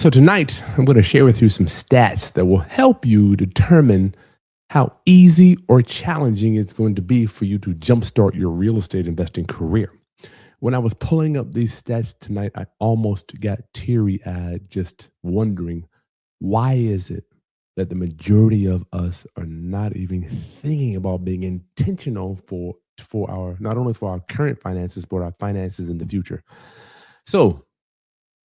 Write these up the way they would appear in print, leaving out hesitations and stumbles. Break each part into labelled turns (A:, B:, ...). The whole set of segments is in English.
A: So tonight, I'm going to share with you some stats that will help you determine how easy or challenging it's going to be for you to jumpstart your real estate investing career. When I was pulling up these stats tonight, I almost got teary eyed just wondering, why is it that the majority of us are not even thinking about being intentional for our, not only for our current finances, but our finances in the future. So,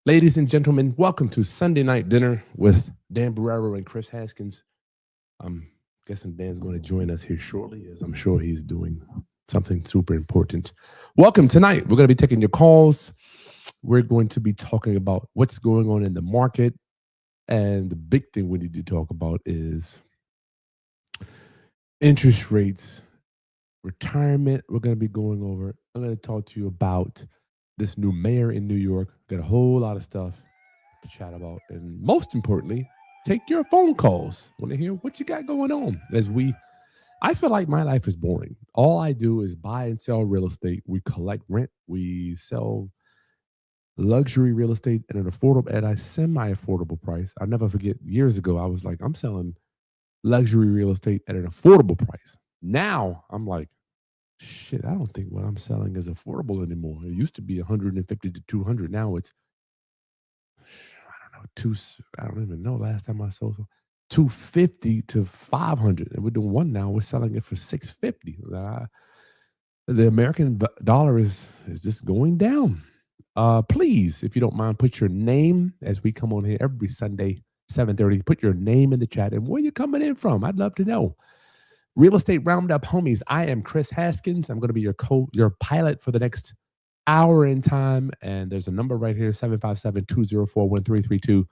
A: ladies and gentlemen, welcome to Sunday Night Dinner with Dan Borrero and Kris Haskins. I'm guessing Dan's going to join us here shortly, as I'm sure he's doing something super important. Welcome tonight. We're going to be taking your calls. We're going to be talking about what's going on in the market. And the big thing we need to talk about is interest rates, retirement. We're going to be going over. I'm going to talk to you about this new mayor in New York. Got a whole lot of stuff to chat about. And most importantly, take your phone calls. Want to hear what you got going on. I feel like my life is boring. All I do is buy and sell real estate. We collect rent. We sell luxury real estate at a semi-affordable price. I'll never forget, years ago, I was like, I'm selling luxury real estate at an affordable price. Now I'm like, shit, I don't think what I'm selling is affordable anymore. It used to be 150 to 200. Now it's, I don't know, I don't even know last time I sold 250 to 500. And we're doing one now. We're selling it for 650. The American dollar is just going down. Please, if you don't mind, put your name as we come on here every Sunday, 7:30. Put your name in the chat and where you coming in from. I'd love to know. Real Estate Roundup, homies. I am Kris Haskins. I'm going to be your pilot for the next hour in time. And there's a number right here, 757-204-1332.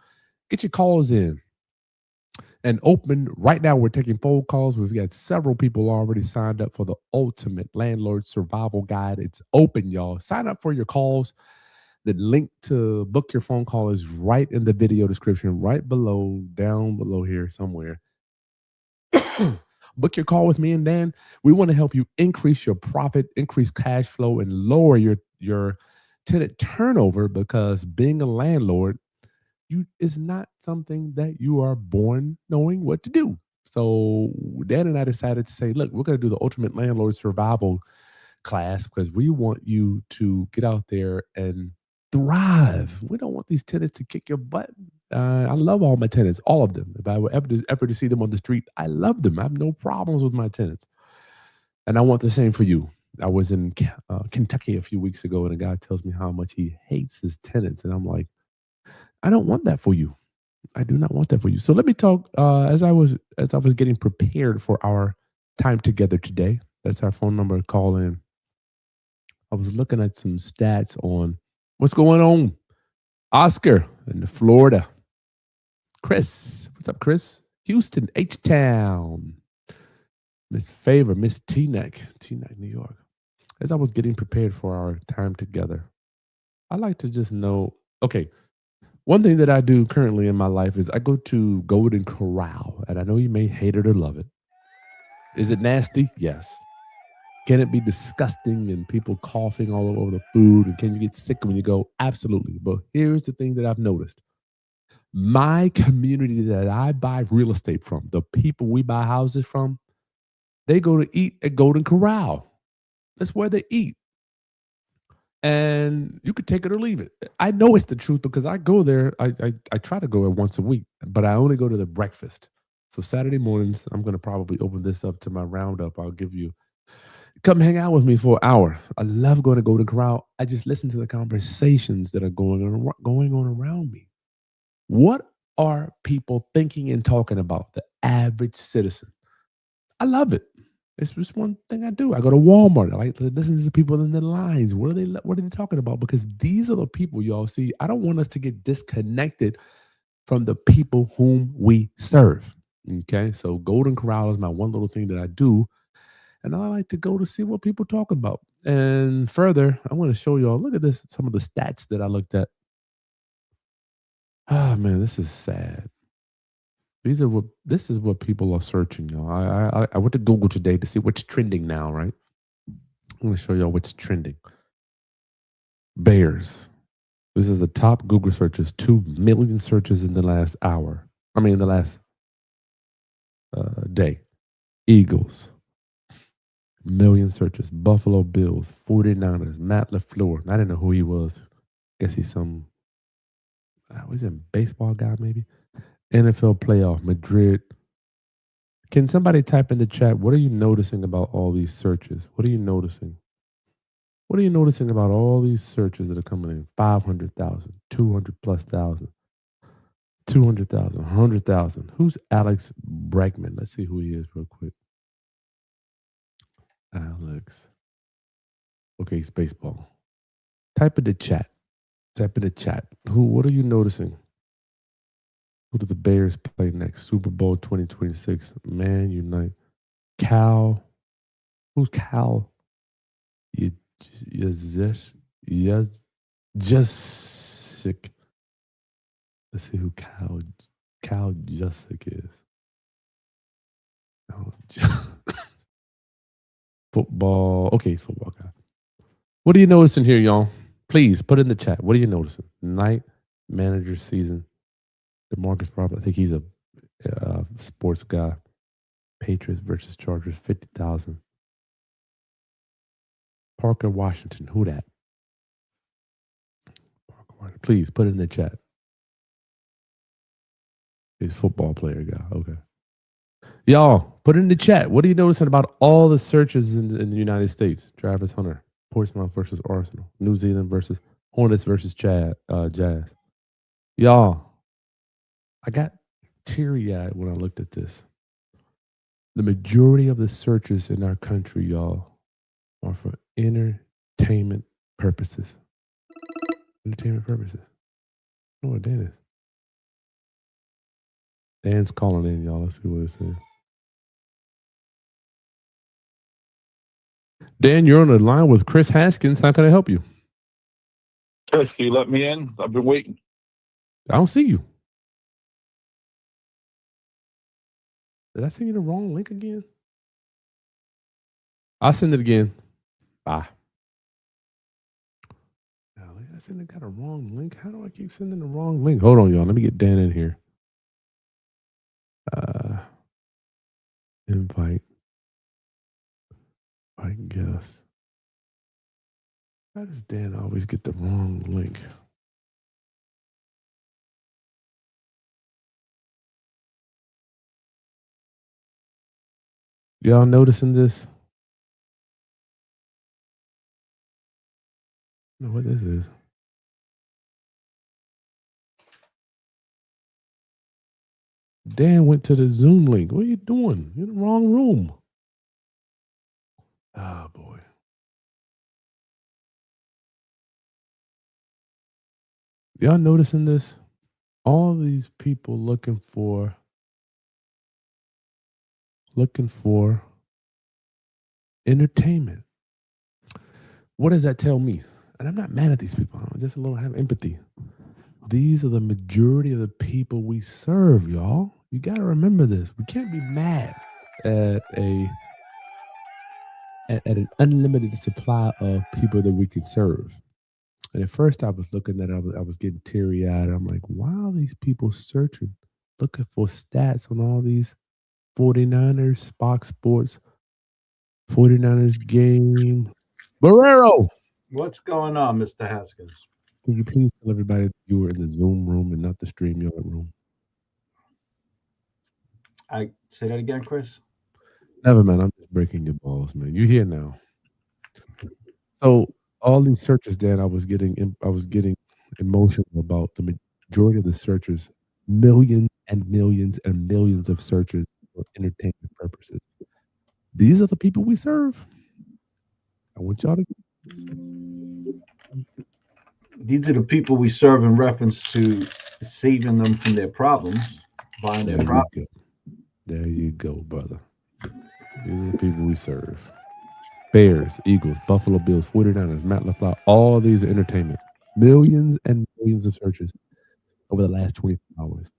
A: Get your calls in. And open right now, we're taking phone calls. We've got several people already signed up for the Ultimate Landlord Survival Guide. It's open, y'all. Sign up for your calls. The link to book your phone call is right in the video description, right below, down below here somewhere. Book your call with me and Dan. We want to help you increase your profit, increase cash flow, and lower your tenant turnover, because being a landlord is not something that you are born knowing what to do. So Dan and I decided to say, look, we're going to do the Ultimate Landlord Survival class because we want you to get out there and thrive. We don't want these tenants to kick your butt. I love all my tenants, all of them. If I were ever to see them on the street, I love them. I have no problems with my tenants. And I want the same for you. I was in Kentucky a few weeks ago, and a guy tells me how much he hates his tenants. And I'm like, I don't want that for you. I do not want that for you. So let me talk as I was getting prepared for our time together today. That's our phone number. Call in. I was looking at some stats on what's going on. Oscar in Florida. Chris, what's up, Chris? Houston, H-Town. Miss Favor, Miss Teaneck, New York. As I was getting prepared for our time together, I like to just know, okay, one thing that I do currently in my life is I go to Golden Corral, and I know you may hate it or love it. Is it nasty? Yes. Can it be disgusting and people coughing all over the food? And can you get sick when you go? Absolutely. But here's the thing that I've noticed. My community that I buy real estate from, the people we buy houses from, they go to eat at Golden Corral. That's where they eat. And you could take it or leave it. I know it's the truth because I go there. I try to go there once a week, but I only go to the breakfast. So Saturday mornings, I'm going to probably open this up to my roundup. I'll give you, come hang out with me for an hour. I love going to Golden Corral. I just listen to the conversations that are going on around me. What are people thinking and talking about? The average citizen. I love it. It's just one thing I do. I go to Walmart. I like to listen to the people in the lines. What are they talking about? Because these are the people, y'all. See, I don't want us to get disconnected from the people whom we serve. Okay, so Golden Corral is my one little thing that I do. And I like to go to see what people talk about. And further, I want to show y'all, look at this, some of the stats that I looked at. Ah, man, this is sad. This is what people are searching, y'all. I went to Google today to see what's trending now, right? I'm going to show y'all what's trending. Bears. This is the top Google searches, 2 million searches in the last hour. I mean, in the last day. Eagles, million searches. Buffalo Bills, 49ers, Matt LaFleur. I didn't know who he was. Guess he's some, was it baseball guy maybe? NFL playoff, Madrid. Can somebody type in the chat, what are you noticing about all these searches? What are you noticing? What are you noticing about all these searches that are coming in? 500,000, 200 plus thousand, 200,000, 100,000. Who's Alex Bregman? Let's see who he is real quick. Alex. Okay, it's baseball. Type in the chat. Type in the chat. What are you noticing? Who do the Bears play next? Super Bowl 2026. Man Unite. Cal. Who's Cal? Jusic. Let's see who Cal Jusic is. Oh, football. Okay, he's football guy. What are you noticing here, y'all? Please put in the chat. What are you noticing? Night manager season. DeMarcus Robert. I think he's a sports guy. Patriots versus Chargers. 50,000. Parker Washington. Who that? Please put it in the chat. He's a football player guy. Okay. Y'all, put it in the chat. What are you noticing about all the searches in the United States? Travis Hunter, Portsmouth versus Arsenal, New Zealand versus Hornets versus Jazz. Y'all, I got teary-eyed when I looked at this. The majority of the searches in our country, y'all, are for entertainment purposes. Entertainment purposes. I don't know what Dan is. Dan's calling in, y'all. Let's see what it says. Dan, you're on the line with Kris Haskins. How can I help you?
B: Chris, can you let me in? I've been waiting.
A: I don't see you. Did I send you the wrong link again? I'll send it again. Bye. I said I got a wrong link. How do I keep sending the wrong link? Hold on, y'all. Let me get Dan in here. Invite. I guess. Why does Dan always get the wrong link? Y'all noticing this? I don't know what this is. Dan went to the Zoom link. What are you doing? You're in the wrong room. Oh, boy. Y'all noticing this? All these people looking for entertainment. What does that tell me? And I'm not mad at these people. I'm just a little have empathy. These are the majority of the people we serve, y'all. You got to remember this. We can't be mad at an unlimited supply of people that we can serve. And at first I was looking at it, I was getting teary-eyed. I'm like, why are these people searching, looking for stats on all these 49ers, Fox Sports, 49ers game? Borrero!
C: What's going on, Mr. Haskins?
A: Can you please tell everybody that you were in the Zoom room and not the StreamYard room?
C: I say that again, Chris?
A: Never mind. I'm just breaking your balls, man. You're here now. So all these searches, Dan, I was getting emotional about the majority of the searches, millions and millions and millions of searches for entertainment purposes. These are the people we serve. I want y'all to.
C: These are the people we serve in reference to saving them from their problems, buying their problems.
A: There you go, brother. These are the people we serve. Bears, Eagles, Buffalo Bills, 49ers, Matt LaFleur, all these are entertainment. Millions and millions of searches over the last 24 hours.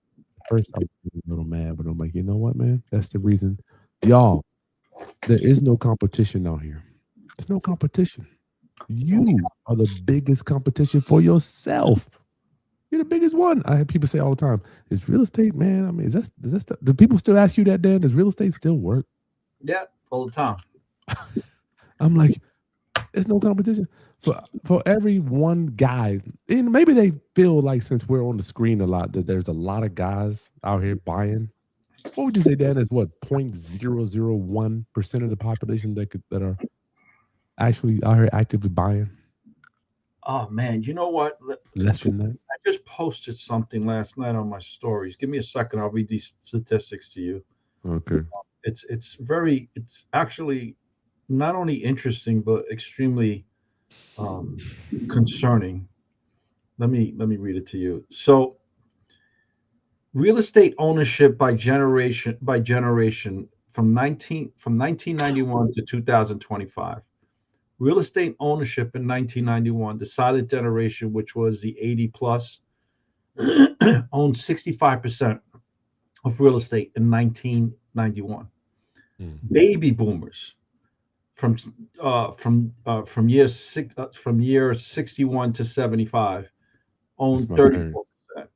A: First, I was a little mad, but I'm like, you know what, man? That's the reason. Y'all, there is no competition out here. There's no competition. You are the biggest competition for yourself. You're the biggest one. I have people say all the time, "Is real estate, man? I mean, is that do people still ask you that, Dan? Does real estate still work?"
C: Yeah, all the time.
A: I'm like, it's no competition for every one guy. And maybe they feel like since we're on the screen a lot that there's a lot of guys out here buying. What would you say, Dan? Is what 0.001% of the population that are actually out here actively buying?
C: Oh man, you know what?
A: Less than that.
C: I just posted something last night on my stories. Give me a second. I'll read these statistics to you.
A: Okay.
C: It's actually not only interesting but extremely um, concerning. Let me read it to you. So, real estate ownership by generation from 1991 to 2025. Real estate ownership in 1991, the silent generation, which was the 80 plus, owned 65% of real estate in 1991.
A: Mm,
C: Baby boomers from year 61 to 75
A: that's
C: own
A: my parent.
C: 34%.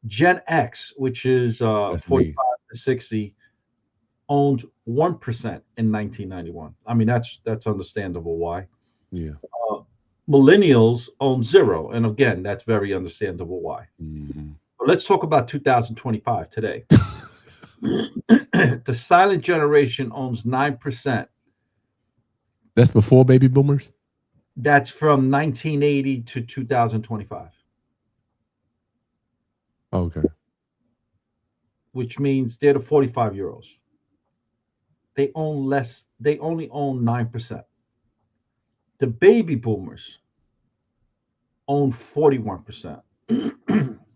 C: Gen X, which is
A: That's
C: 45
A: me.
C: to 60, owned 1% in 1991. I mean, that's understandable why.
A: Yeah.
C: Uh, Millennials own zero, and again, that's very understandable why.
A: Mhm.
C: But let's talk about 2025 today. The silent generation owns 9%.
A: That's before baby boomers.
C: That's from 1980 to 2025,
A: Okay.
C: which means they're the 45-year olds. They only own 9%. The baby boomers own 41%.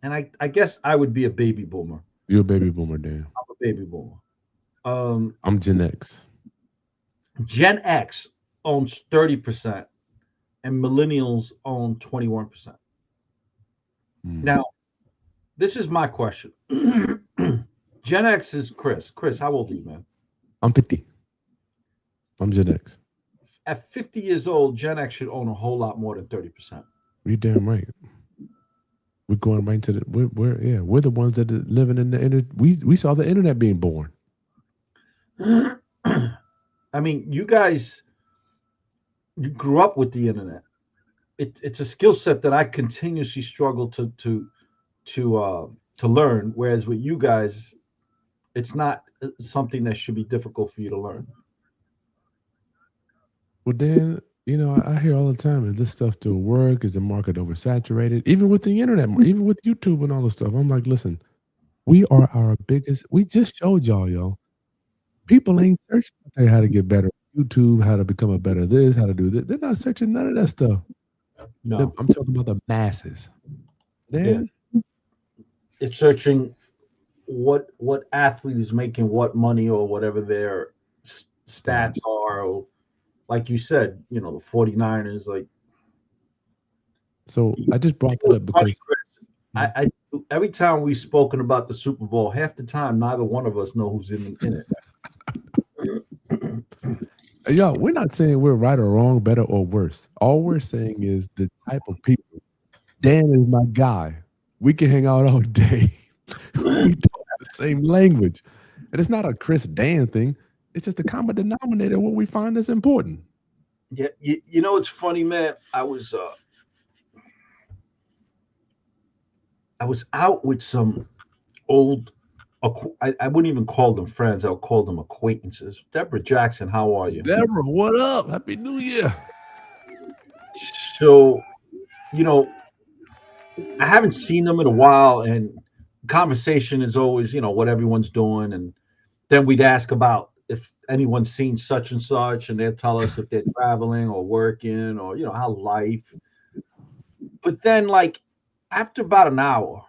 C: And I guess I would be a baby boomer.
A: You're a baby boomer, Dan.
C: I'm a baby boomer. Um,
A: I'm Gen X.
C: Gen X owns 30%, and millennials own 21%.
A: Mm.
C: Now, this is my question. Gen X is Chris. Chris, how old are you, man?
A: I'm 50. I'm Gen X.
C: At 50 years old, Gen X should own a whole lot more than 30%.
A: You're damn right. We're going right into the we're the ones that are living in the internet. We saw the internet being born.
C: I mean, you grew up with the internet. It's a skill set that I continuously struggle to learn. Whereas with you guys, it's not something that should be difficult for you to learn.
A: Well, Dan, I hear all the time, is this stuff still work? Is the market oversaturated? Even with the internet, even with YouTube and all this stuff. I'm like, listen, we are our biggest. We just showed y'all. People ain't searching out there how to get better. YouTube, how to become a better this, how to do this. They're not searching none of that stuff.
C: No,
A: I'm talking about the masses.
C: yeah,
A: Dan,
C: it's searching what athlete is making what money or whatever their
A: stop.
C: stats are. Or, like you said, the 49ers. Like,
A: So I just brought that up
C: funny,
A: because
C: Chris.
A: Mhm.
C: I every time we've spoken about the Super Bowl, half the time neither one of us know who's in it.
A: Yo, we're not saying we're right or wrong, better or worse. All we're saying is the type of people. Dan is my guy. We can hang out all day. We talk the same language. And it's not a Chris Dan thing. It's just a common denominator what we find that's important.
C: Yeah, you know it's funny, man. I was out with some old. I wouldn't even call them friends. I would call them acquaintances. Deborah Jackson, how are you?
A: Deborah, what up? Happy New Year.
C: So, you know, I haven't seen them in a while, and conversation is always, what everyone's doing, and then we'd ask about if anyone's seen such and such, and they'll tell us if they're traveling or working or how life. But then, like after about an hour,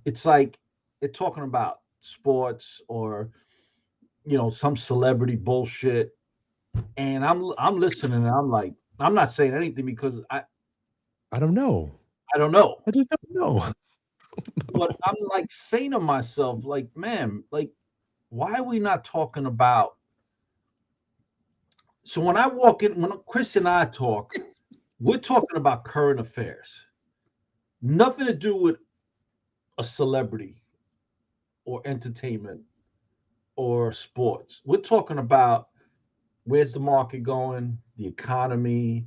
C: it's like they're talking about sports or some celebrity bullshit, and I'm listening, and I'm like, I'm not saying anything because
A: I don't know.
C: I don't know.
A: I just don't know.
C: But I'm like saying to myself, like, man, like, why are we not talking about? So when I walk in, when Chris and I talk, We're talking about current affairs. Nothing to do with a celebrity or entertainment or sports. We're talking about where's the market going, the economy,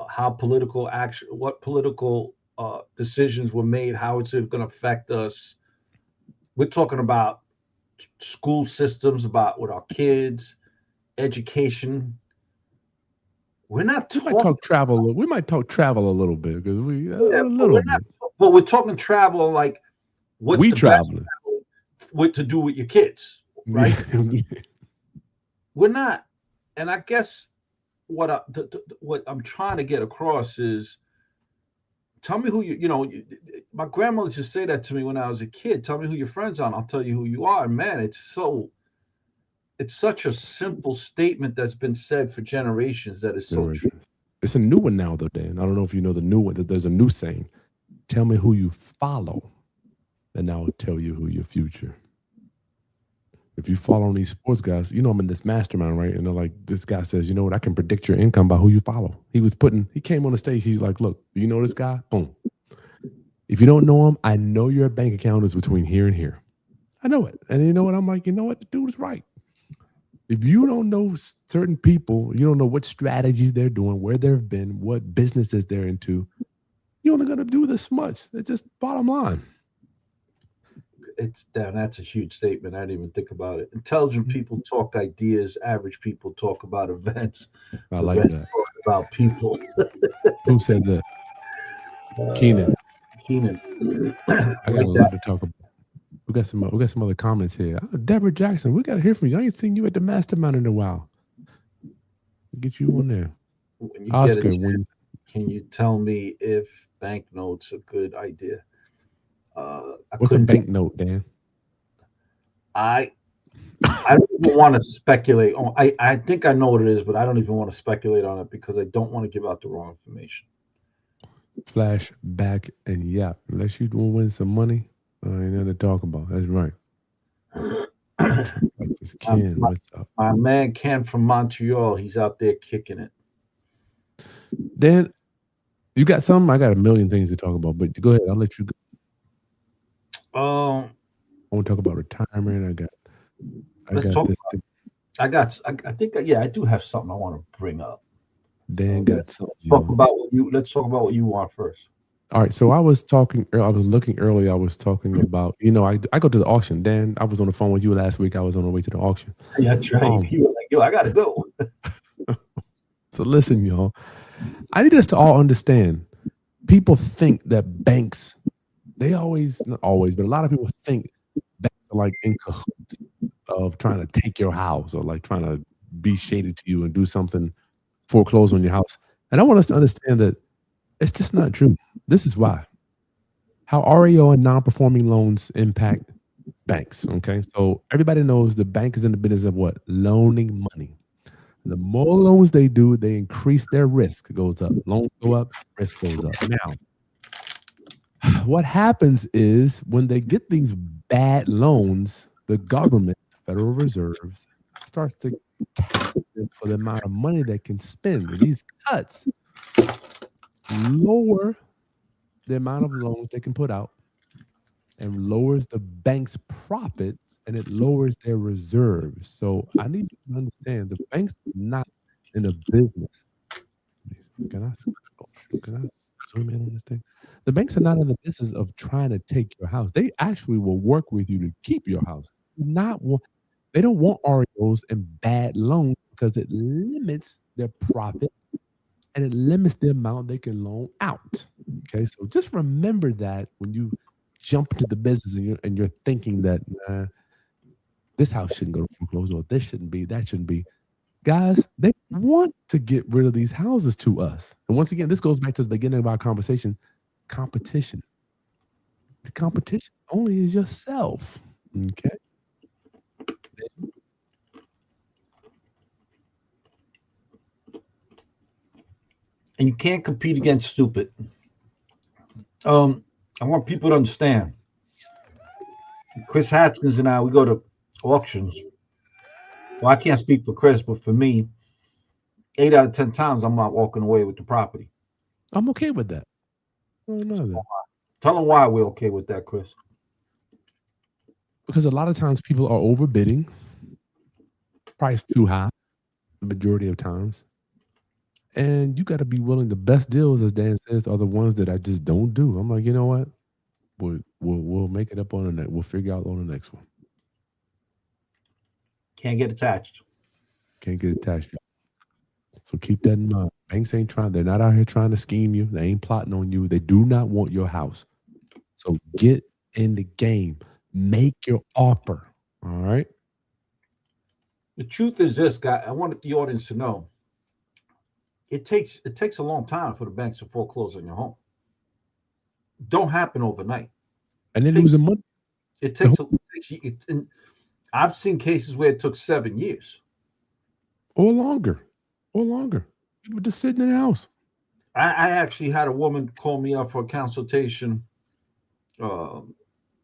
C: how political action, what political decisions were made, how it's going to affect us. We're talking about school systems, about with our kids, education. We're not
A: We might
C: talking.
A: talk travel. We might talk travel a little bit because we
C: Yeah,
A: a little bit.
C: but we're talking travel. Like, what's
A: We
C: the best
A: traveling.
C: what to do with your kids, right? We're not. And I guess what I'm trying to get across is, tell me who my grandmother used to say that to me when I was a kid. Tell me who your friends are, and I'll tell you who you are. And man, it's such a simple statement that's been said for generations that is so true.
A: It's a new one now, though, Dan. I don't know if you know the new one. That there's a new saying: "Tell me who you follow, and I'll tell you who your future." If you follow these sports guys, I'm in this mastermind, right? And they're like, this guy says, you know what? I can predict your income by who you follow. He came on the stage. He's like, look, do you know this guy? Boom. If you don't know him, I know your bank account is between here and here. I know it. And you know what? I'm like, you know what? The dude is right. If you don't know certain people, you don't know what strategies they're doing, where they've been, what businesses they're into, you're only going to do this much. It's just bottom line.
C: That's a huge statement. I didn't even think about it. Intelligent people talk ideas. Average people talk about events.
A: I like that.
C: Talk about people.
A: Who said that? Keenan. I got a lot to talk about. We got some other comments here. Deborah Jackson, we got to hear from you. I ain't seen you at the mastermind in a while. Get you on there. Oscar,
C: can you tell me if banknotes a good idea?
A: What's a banknote, Dan?
C: I don't even want to speculate on. I think I know what it is, but I don't even want to speculate on it because I don't want to give out the wrong information.
A: Flash back and yap. Unless you don't win some money, ain't nothing to talk about. That's right. Ken, what's up?
C: My man Ken from Montreal, he's out there kicking it.
A: Dan, you got something? I got a million things to talk about, but go ahead. I'll let you go. I want to talk about retirement. I
C: do have something I want to bring up.
A: Dan got something.
C: Let's talk about what you want first.
A: All right. So I was looking earlier. I was talking about, I go to the auction. Dan, I was on the phone with you last week. I was on the way to the auction.
C: Yeah, that's right. You were like, yo, I got to go.
A: So listen, y'all. I need us to all understand. People think that banks, not always, but a lot of people think banks are like in cahoots of trying to take your house or like trying to be shady to you and do something, foreclose on your house. And I want us to understand that it's just not true. This is why. How REO and non-performing loans impact banks, okay? So everybody knows the bank is in the business of what? Loaning money. The more loans they do, they increase their risk. It goes up. Loans go up, risk goes up. Now, what happens is when they get these bad loans, the government, Federal Reserve, starts to cap them for the amount of money they can spend. And these cuts lower the amount of loans they can put out and lowers the bank's profits, and it lowers their reserves. So I need you to understand the banks are not in a business. Can I zoom in on this thing? The banks are not in the business of trying to take your house. They actually will work with you to keep your house. They don't want REOs and bad loans because it limits their profit and it limits the amount they can loan out. Okay, so just remember that when you jump into the business and you're thinking that this house shouldn't go to foreclosure, or this shouldn't be, that shouldn't be. Guys, they want to get rid of these houses to us. And once again, this goes back to the beginning of our conversation. Competition. The competition only is yourself. Okay.
C: And you can't compete against stupid. I want people to understand. Kris Haskins and I, we go to auctions. Well, I can't speak for Kris, but for me, 8 out of 10 times I'm not walking away with the property.
A: I'm okay with that. None of that.
C: Tell them why we're okay with that, Chris.
A: Because a lot of times people are overbidding, price too high, the majority of times. And you got to be willing. The best deals, as Dan says, are the ones that I just don't do. I'm like, you know what? We'll make it up on the next. We'll figure out on the next one.
C: Can't get attached.
A: Can't get attached. So keep that in mind. Banks ain't trying. They're not out here trying to scheme you. They ain't plotting on you. They do not want your house. So get in the game. Make your offer. All right.
C: The truth is this, guy. I wanted the audience to know. It takes a long time for the banks to foreclose on your home. Don't happen overnight.
A: And they're losing money.
C: It takes. And I've seen cases where it took 7 years
A: or longer. People just sitting in the house.
C: I actually had a woman call me up for a consultation.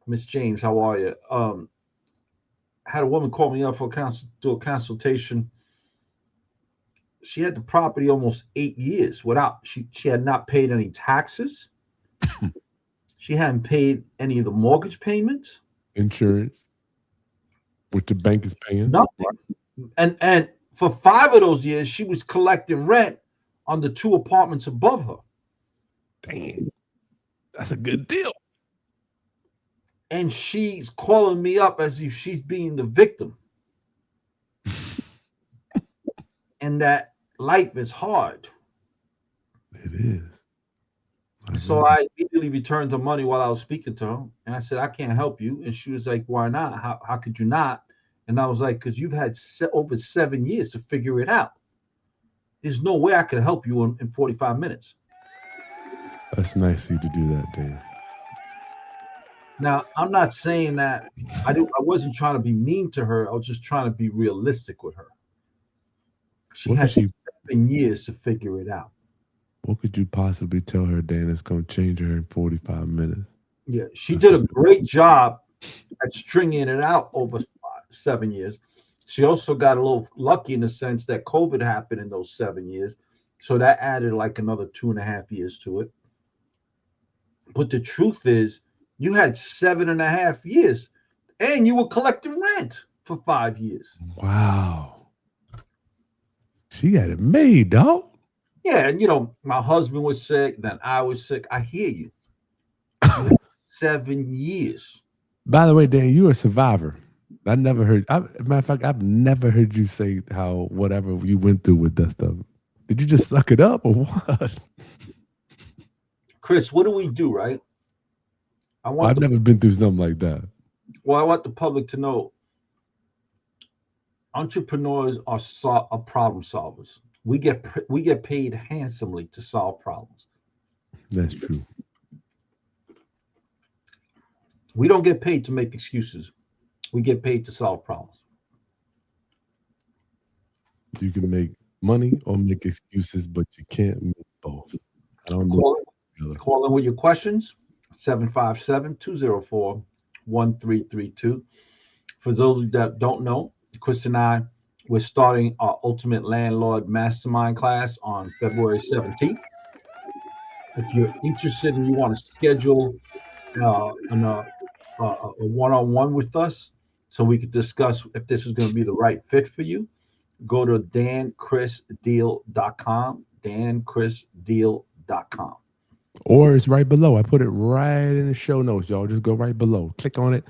C: Miss James, how are you? Had a woman call me up for do a consultation. She had the property almost 8 years without. She had not paid any taxes. She hadn't paid any of the mortgage payments,
A: insurance, which the bank is paying.
C: Nothing. And for 5 of those years, she was collecting rent on the 2 apartments above her.
A: Damn, that's a good deal.
C: And she's calling me up as if she's being the victim. And that life is hard.
A: It is.
C: So I immediately returned the money while I was speaking to her. And I said, I can't help you. And she was like, why not? How could you not? And I was like, because you've had over 7 years to figure it out. There's no way I could help you in 45 minutes.
A: That's nice of you to do that, Dan.
C: Now, I'm not saying that I wasn't trying to be mean to her. I was just trying to be realistic with her. She had 7 years to figure it out.
A: What could you possibly tell her, Dan, that's going to change her in 45 minutes?
C: Yeah, she did a great job at stringing it out over 7 years. She also got a little lucky in the sense that COVID happened in those 7 years. So that added like another 2.5 years to it. But the truth is, you had 7.5 years and you were collecting rent for 5 years.
A: Wow. She got it made, dog.
C: Yeah, and my husband was sick, then I was sick. I hear you. 7 years.
A: By the way, Dan, you're a survivor. I never heard. Matter of fact, I've never heard you say how whatever you went through with that stuff. Did you just suck it up or what?
C: Chris, what do we do, right?
A: I've never been through something like that.
C: Well, I want the public to know entrepreneurs are problem solvers. We get paid handsomely to solve problems.
A: That's true.
C: We don't get paid to make excuses. We get paid to solve problems.
A: You can make money or make excuses, but you can't make both. I don't know.
C: Call in with your questions, 757-204-1332. For those that don't know, Chris and I, we're starting our Ultimate Landlord Mastermind class on February 17th. If you're interested and you want to schedule a one-on-one with us so we could discuss if this is going to be the right fit for you, go to dankrisdeal.com, dankrisdeal.com.
A: Or it's right below. I put it right in the show notes, y'all. Just go right below. Click on it.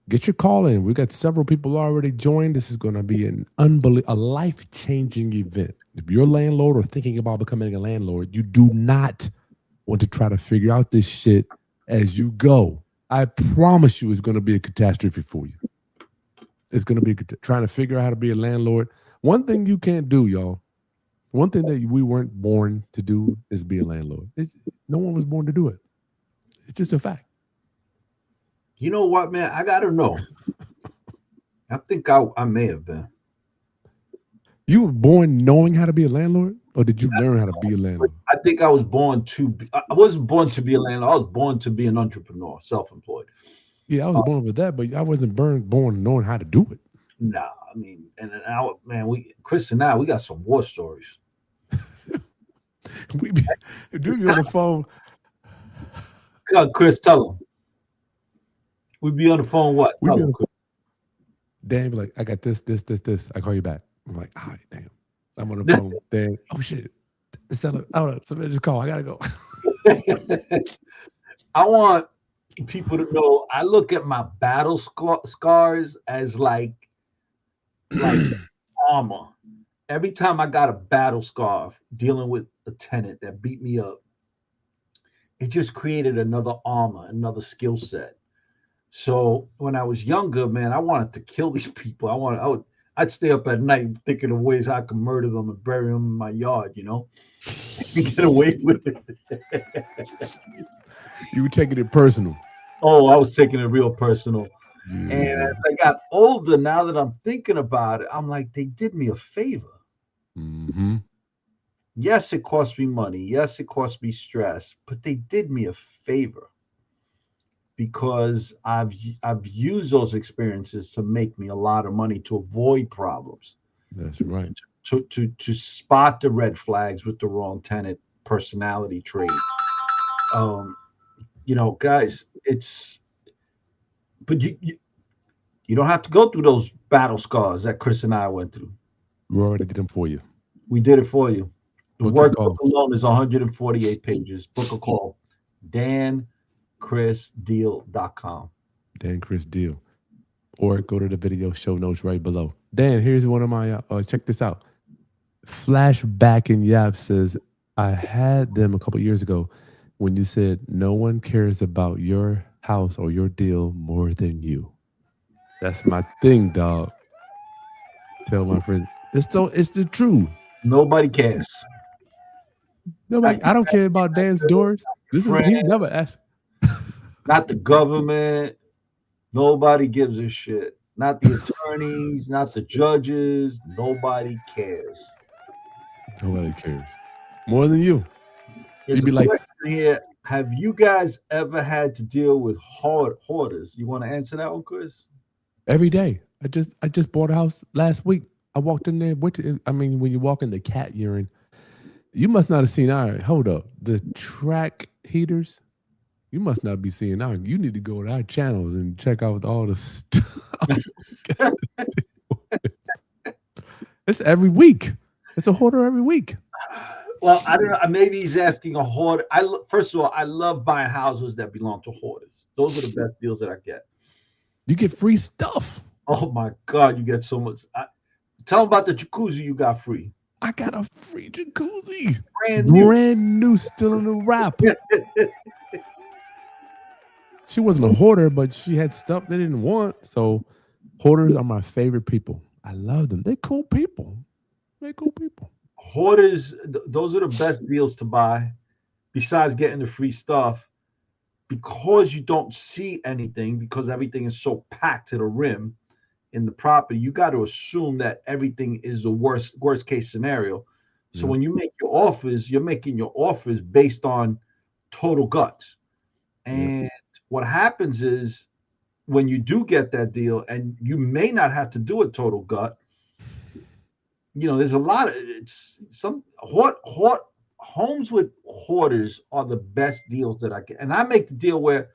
A: Get your call in. We got several people already joined. This is going to be a life-changing event. If you're a landlord or thinking about becoming a landlord, you do not want to try to figure out this shit as you go. I promise you it's going to be a catastrophe for you. It's going to be trying to figure out how to be a landlord. One thing you can't do, y'all, one thing that we weren't born to do is be a landlord. No one was born to do it. It's just a fact.
C: You know what, man? I got to know. I think I may have been.
A: You were born knowing how to be a landlord, or did you learn how to be a landlord?
C: I think I was born to I wasn't born to be a landlord. I was born to be an entrepreneur, self-employed.
A: Yeah, I was born with that, but I wasn't born knowing how to do it.
C: Nah, I mean, Chris and I, we got some war stories.
A: we be, do be on the phone.
C: Chris, tell him. We'd be on the phone. What?
A: We
C: Tell
A: be
C: him,
A: on
C: Chris.
A: Dan be like, I got this. I call you back. I'm like, all right, damn. I'm on the phone. Dan, oh shit. Hold up. Somebody just call. I gotta go.
C: I want people to know I look at my battle scars as like armor. Every time I got a battle scar dealing with a tenant that beat me up, it just created another armor, another skill set. So when I was younger, man, I wanted to kill these people. I'd stay up at night thinking of ways I could murder them and bury them in my yard, and get away with it.
A: You were taking it personal.
C: Oh, I was taking it real personal.
A: Yeah.
C: And as I got older, now that I'm thinking about it, I'm like, they did me a favor.
A: Mm-hmm.
C: Yes, it cost me money. Yes, it cost me stress, but they did me a favor because I've used those experiences to make me a lot of money to avoid problems.
A: That's right.
C: To spot the red flags with the wrong tenant personality trait. Guys, but you don't have to go through those battle scars that Chris and I went through.
A: We already did them for you.
C: We did it for you. The
A: Book
C: workbook alone is 148 pages. Book a call. DanChrisDeal.com.
A: Dan Chris Deal. Or go to the video show notes right below. Dan, here's one of my, check this out. Flashback in Yap says, I had them a couple years ago when you said no one cares about your house or your deal more than you. That's my thing, dog. Tell my friends. It's the truth.
C: Nobody cares.
A: Nobody. I don't care about Dan's doors. He's never asked.
C: Not the government. Nobody gives a shit. Not the attorneys, not the judges. Nobody cares.
A: Nobody cares. More than you.
C: You'd be like, here, have you guys ever had to deal with hoarders? You want to answer that one, Chris?
A: Every day. I just bought a house last week. I walked in there. When you walk in the cat urine, you must not have seen hold up. The track heaters, you must not be seeing our. You need to go to our channels and check out all the stuff. It's every week. It's a hoarder every week.
C: Well, I don't know. Maybe he's asking a hoarder. First of all, I love buying houses that belong to hoarders. Those are the best deals that I get.
A: You get free stuff.
C: Oh my God, you get so much. Tell them about the jacuzzi you got free.
A: I got a free jacuzzi.
C: Brand
A: new, still in the wrap. She wasn't a hoarder, but she had stuff they didn't want. So hoarders are my favorite people. I love them. They're cool people.
C: Hoarders, those are the best deals to buy, besides getting the free stuff, because you don't see anything, because everything is so packed to the rim in the property. You got to assume that everything is the worst case scenario. So when you make your offers, you're making your offers based on total guts. And what happens is when you do get that deal, and you may not have to do a total gut, there's a lot of homes with hoarders are the best deals that I get. And I make the deal where,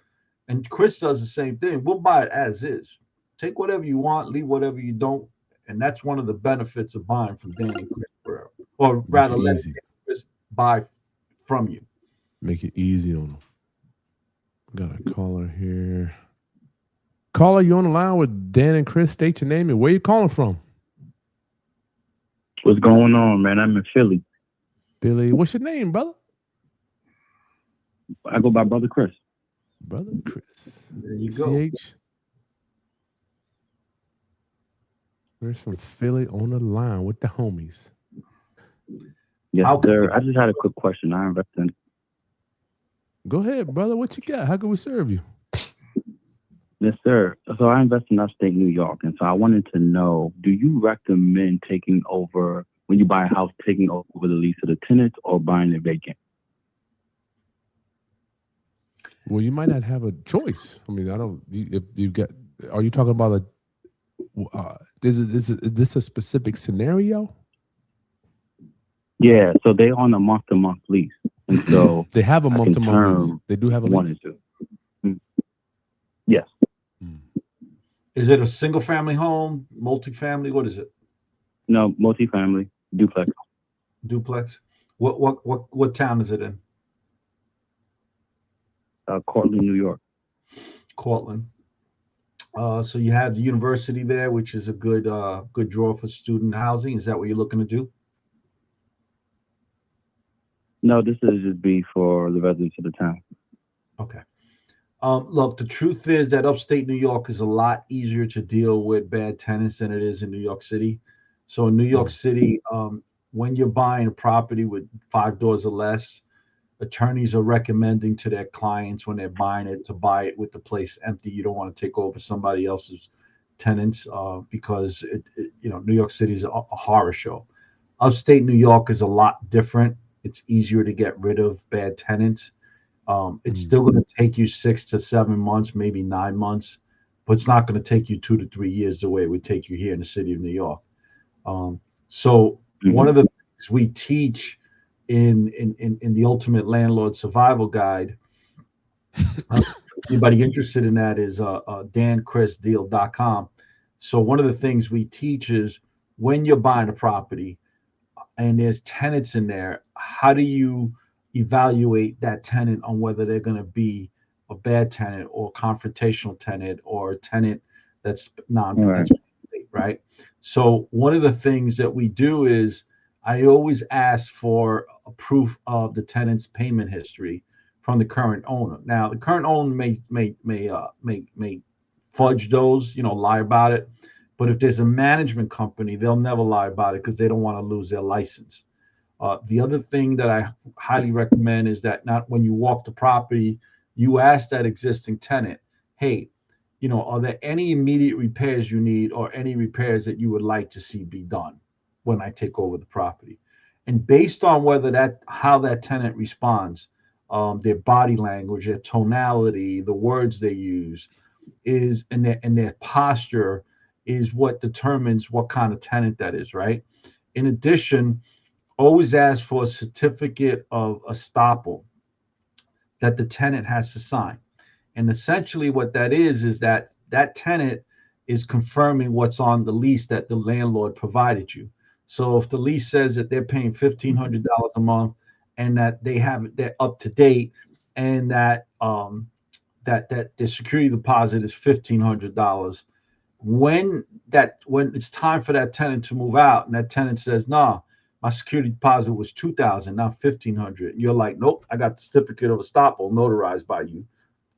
C: and Chris does the same thing. We'll buy it as is. Take whatever you want, leave whatever you don't. And that's one of the benefits of buying from Dan and Chris Borrero. Or rather, let Chris buy from you.
A: Make it easy on them. Got a caller here. Caller, you on the line with Dan and Chris. State your name and where you calling from.
D: What's going on, man? I'm in Philly.
A: Billy, what's your name, brother?
D: I go by Brother Chris.
A: Brother Chris.
C: There you go.
A: CH. Chris from Philly on the line with the homies.
D: Yes, sir. I just had a quick question. I invest in.
A: Go ahead, brother. What you got? How can we serve you?
D: Yes, sir. So I invest in upstate New York, and so I wanted to know: do you recommend taking over when you buy a house, taking over the lease of the tenants, or buying it vacant?
A: Well, you might not have a choice. I mean, I don't. If you got, are you talking about is this a specific scenario?
D: Yeah, so they on a month-to-month lease, and so
A: They have a
D: I can
A: month-to-month lease.
D: term
A: They do have a lease.
D: wanted to. Mm. Yes,
A: Mm.
C: Is it a single family home, multifamily? What is it?
D: no, multifamily duplex,
C: Duplex? What town is it in?
D: Cortland, New York.
C: Cortland. So you have the university there, which is a good draw for student housing. Is that what you're looking to do?
D: No, this is just be for the residents of the town.
C: Okay. Look, the truth is that upstate New York is a lot easier to deal with bad tenants than it is in New York City. So in New York
A: Mm.
C: City, when you're buying a property with 5 doors or less, attorneys are recommending to their clients when they're buying it to buy it with the place empty. You don't want to take over somebody else's tenants because New York City is a horror show. Upstate New York is a lot different. It's easier to get rid of bad tenants. It's
A: Mm.
C: still going to take you 6 to 7 months, maybe 9 months, but it's not going to take you 2 to 3 years the way it would take you here in the city of New York. So one
D: Hmm.
C: of the things we teach in the Ultimate Landlord Survival Guide, anybody interested in that is danchrisdeal.com. So one of the things we teach is when you're buying a property and there's tenants in there, how do you evaluate that tenant on whether they're going to be a bad tenant or a confrontational tenant or a tenant that's
D: All right.
C: that's right? So one of the things that we do is I always ask for a proof of the tenant's payment history from the current owner. Now, the current owner may fudge those, lie about it. But if there's a management company, they'll never lie about it because they don't want to lose their license. The other thing that I highly recommend is that not when you walk the property, you ask that existing tenant, hey, are there any immediate repairs you need or any repairs that you would like to see be done when I take over the property? And based on how that tenant responds, their body language, their tonality, the words they use, and their posture is what determines what kind of tenant that is, right? In addition, always ask for a certificate of estoppel that the tenant has to sign. And essentially, what that is that that tenant is confirming what's on the lease that the landlord provided you. So if the lease says that they're paying $1,500 a month and that they're up to date, and that the security deposit is $1,500, when it's time for that tenant to move out and that tenant says, "Nah, my security deposit was 2,000, not 1,500," you're like, "Nope, I got the certificate of estoppel notarized by you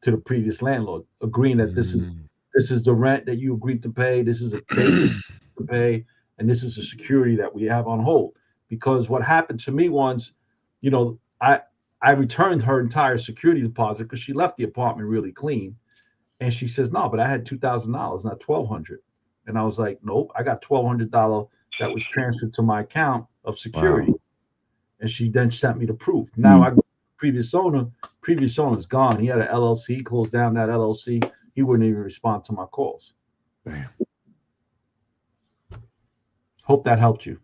C: to the previous landlord, agreeing that this is
A: Mm.
C: this is the rent that you agreed to pay, this is a date to pay, and this is the security that we have on hold." Because what happened to me once, you know, I I returned her entire security deposit because she left the apartment really clean, and she says, "No, but I had $2,000, not 1,200." And I was like, "Nope, I got $1,200 that was transferred to my account of security."
A: Wow.
C: And she then sent me the proof. Now I
D: Mm.
C: go to the previous owner. Previous owner's gone. He had an LLC. Closed down that LLC. He wouldn't even respond to my calls.
A: Damn.
C: Hope that helped you.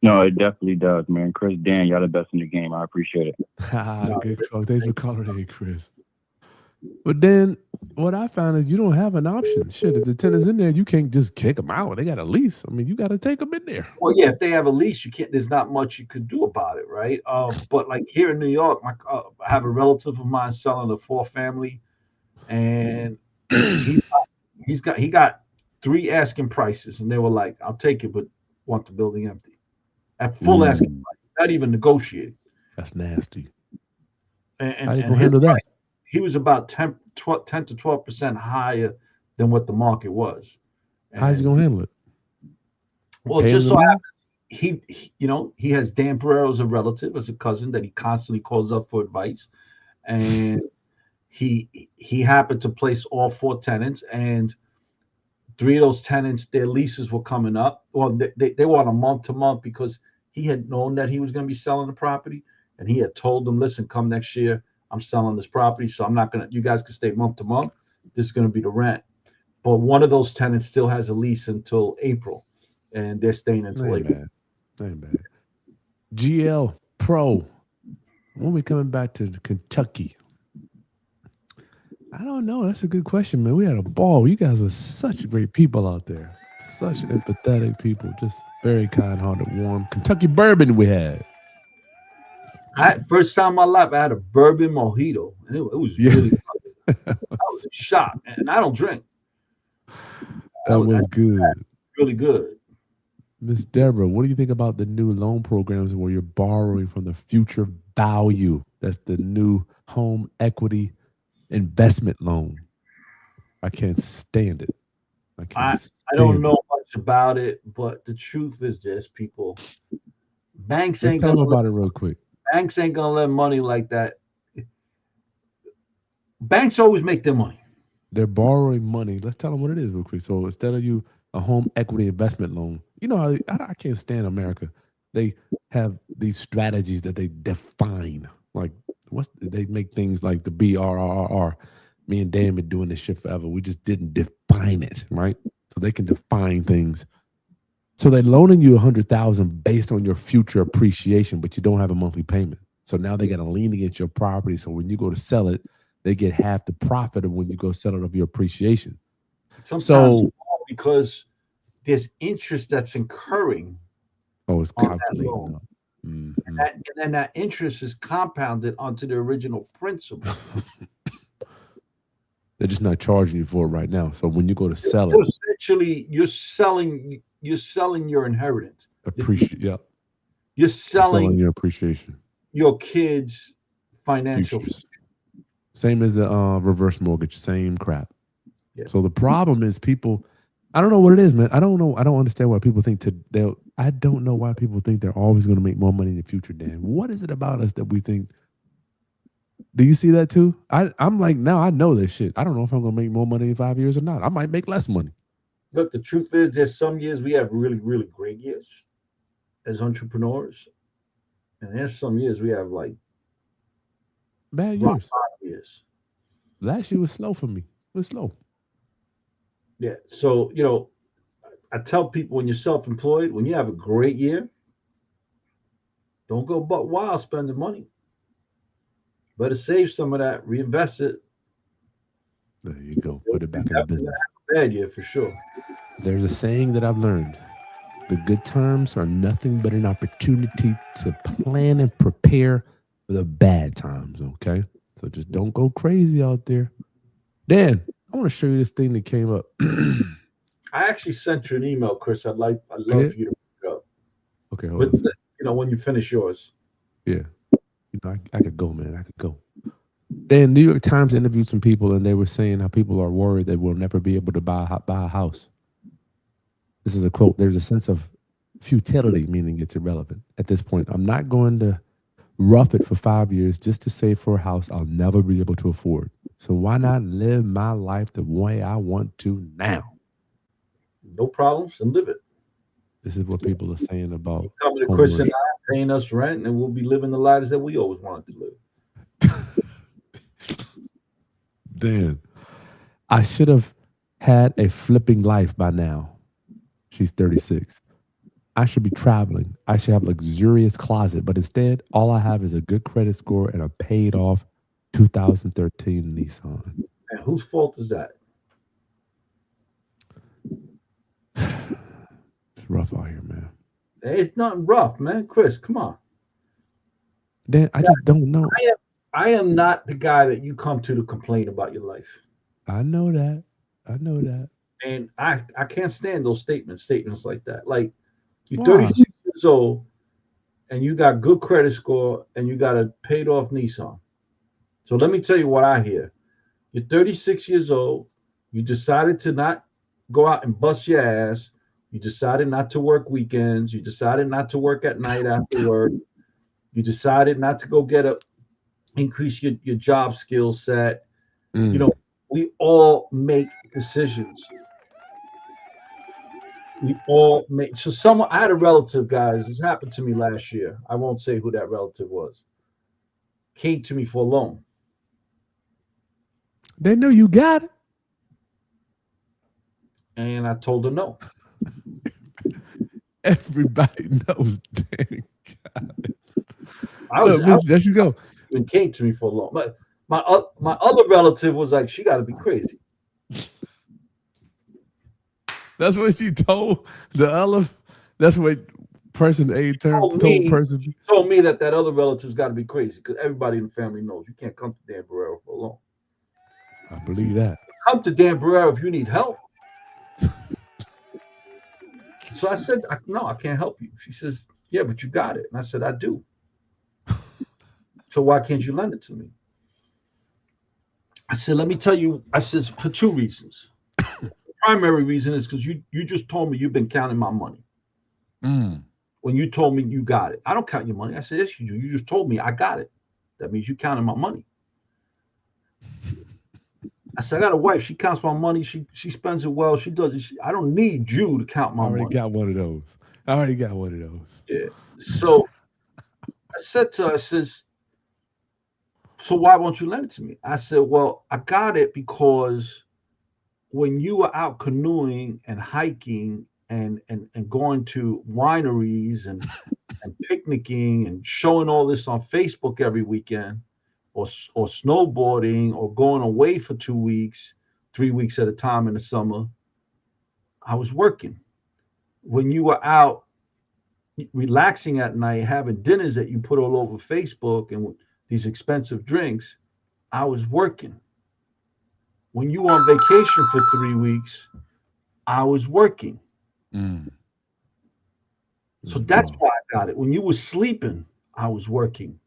D: No, it definitely does, man. Chris, Dan, y'all the best in the game. I appreciate it.
C: No,
A: Good talk. Thanks for calling in, Chris. But then what I found is you don't have an option. Shit, if the tenant's in there, you can't just kick them out. They got a lease. I mean, you got to take them in there.
C: well, yeah, if they have a lease, you can't. There's not much you could do about it, right? But like here in New York, I have a relative of mine selling a 4 family, and he he got 3 asking prices, and they were like, "I'll take it, but want the building empty at full asking
D: Mm.
C: price, not even negotiated."
A: That's nasty.
C: And
A: How
C: and,
A: they
C: and
A: gonna
C: his
A: handle
C: price,
A: that?
C: he was about 10 to 12% higher than what the market was.
A: How's he
C: And
A: gonna handle it?
C: well,
A: Pay him
C: just
A: to
C: so
A: leave?
C: he has Dan Borrero as a relative, as a cousin that he constantly calls up for advice, and he happened to place all 4 tenants, and 3 of those tenants, their leases were coming up. Well, they were on a month to month because he had known that he was going to be selling the property, and he had told them, "Listen, come next year, I'm selling this property, so I'm not gonna. You guys can stay month to month. This is going to be the rent." But one of those tenants still has a lease until April, and they're staying until
A: Ain't
C: April.
A: bad. Ain't bad. GL Pro. When we coming back to Kentucky? I don't know. That's a good question, man. We had a ball. You guys were such great people out there. Such empathetic people. Just very kind-hearted, warm. Kentucky bourbon we had.
C: First time in my life, I had a bourbon mojito, and it was
A: Yeah.
C: really. I was shocked, and I don't drink.
A: That was good.
C: Really good.
A: Miss Deborah, what do you think about the new loan programs where you're borrowing from the future value? That's the new home equity investment loan. I can't stand it.
C: I don't know much about it, but the truth is this, people. Banks
A: Let's
C: ain't
A: tell them
C: gonna
A: about it real quick.
C: banks ain't gonna lend money like that. Banks always make their money.
A: They're borrowing money. Let's tell them what it is real quick. So instead of you a home equity investment loan, you know how I can't stand America. They have these strategies that they define. Like they make things like the BRRR. Me and Dan been doing this shit forever. We just didn't define it, right? So they can define things. So they're loaning you $100,000 based on your future appreciation, but you don't have a monthly payment. So now they got to lean against your property. So when you go to sell it, they get half the profit of when you go sell it of your appreciation.
C: Sometimes because there's interest that's incurring.
A: It's calculating.
C: And then that interest is compounded onto the original principal.
A: They're just not charging you for it right now. So when you go to sell it,
C: essentially you're selling your inheritance.
A: Yeah.
C: You're selling
A: your appreciation.
C: Your kids' financial
A: futures. Same as the reverse mortgage, same crap.
C: Yeah.
A: So the problem is people, I don't know what it is, man. I don't know. I don't understand why people think I don't know why people think they're always going to make more money in the future, Dan. What is it about us that we think? Do you see that too? I'm like, now I know this shit. I don't know if I'm going to make more money in 5 years or not. I might make less money.
C: Look, the truth is there's some years we have really, really great years as entrepreneurs. And there's some years we have like
A: bad years. Last year was slow for me. It was slow.
C: Yeah. So, I tell people when you're self-employed, when you have a great year, don't go buck wild spending money. Better save some of that, reinvest it.
A: There you go. Put it back in the business.
C: Bad year for sure.
A: There's a saying that I've learned. The good times are nothing but an opportunity to plan and prepare for the bad times, okay? So just don't go crazy out there. Dan, I want to show you this thing that came up.
C: I actually sent you an email, Chris. I'd love for you to pick it up.
A: Okay, hold on.
C: When you finish yours.
A: Yeah. I could go, man. I could go. Dan, New York Times interviewed some people, and they were saying how people are worried that we'll never be able to buy a house. This is a quote. There's a sense of futility, meaning it's irrelevant. At this point, I'm not going to rough it for 5 years just to save for a house I'll never be able to afford. So why not live my life the way I want to now?
C: No problems, and live it.
A: This is what people are saying about
C: coming to Chris and I, paying us rent, and we'll be living the lives that we always wanted to live.
A: Dan, I should have had a flipping life by now. She's 36. I should be traveling. I should have a luxurious closet, but instead, all I have is a good credit score and a paid off 2013 Nissan.
C: And whose fault is that?
A: It's rough out here, man.
C: It's not rough, man. Chris, come on.
A: Dan, I just don't know.
C: I am not the guy that you come to complain about your life.
A: I know that.
C: And I can't stand those statements like that. Like, you're 36 years old and you got good credit score and you got a paid off Nissan. So let me tell you what I hear. You're 36 years old. You decided to not go out and bust your ass. You decided not to work weekends. You decided not to work at night after work. You decided not to go increase your job skill set. We all make decisions. So I had a relative, guys. This happened to me last year. I won't say who that relative was. Came to me for a loan.
A: They know you got it.
C: And I told her no.
A: Everybody knows Danny got it.
C: I was,
A: Look,
C: I
A: there you go.
C: even came to me for a long. My other relative was like, she got to be crazy.
A: That's what she told the other. That's what person A told person B.
C: She told me that other relative's got to be crazy because everybody in the family knows you can't come to Dan Borrero for long.
A: I believe that.
C: Come to Dan Borrero if you need help. So I said, no, I can't help you. She says, yeah, but you got it. And I said, I do. So why can't you lend it to me? I said, let me tell you. I said, for two reasons. The primary reason is because you just told me you've been counting my money. When you told me you got it. I don't count your money. I said, yes, you do. You just told me I got it. That means you counted my money. I said, I got a wife. She counts my money. She spends it well. She does it. I don't need you to count my money.
A: I already got one of those.
C: Yeah. So I said to her, I says, so why won't you lend it to me? I said, well, I got it because when you were out canoeing and hiking and going to wineries and picnicking and showing all this on Facebook every weekend, or snowboarding, or going away for 2 weeks, 3 weeks at a time in the summer, I was working. When you were out relaxing at night, having dinners that you put all over Facebook and these expensive drinks, I was working. When you were on vacation for 3 weeks, I was working. So that's why I got it. When you were sleeping, I was working.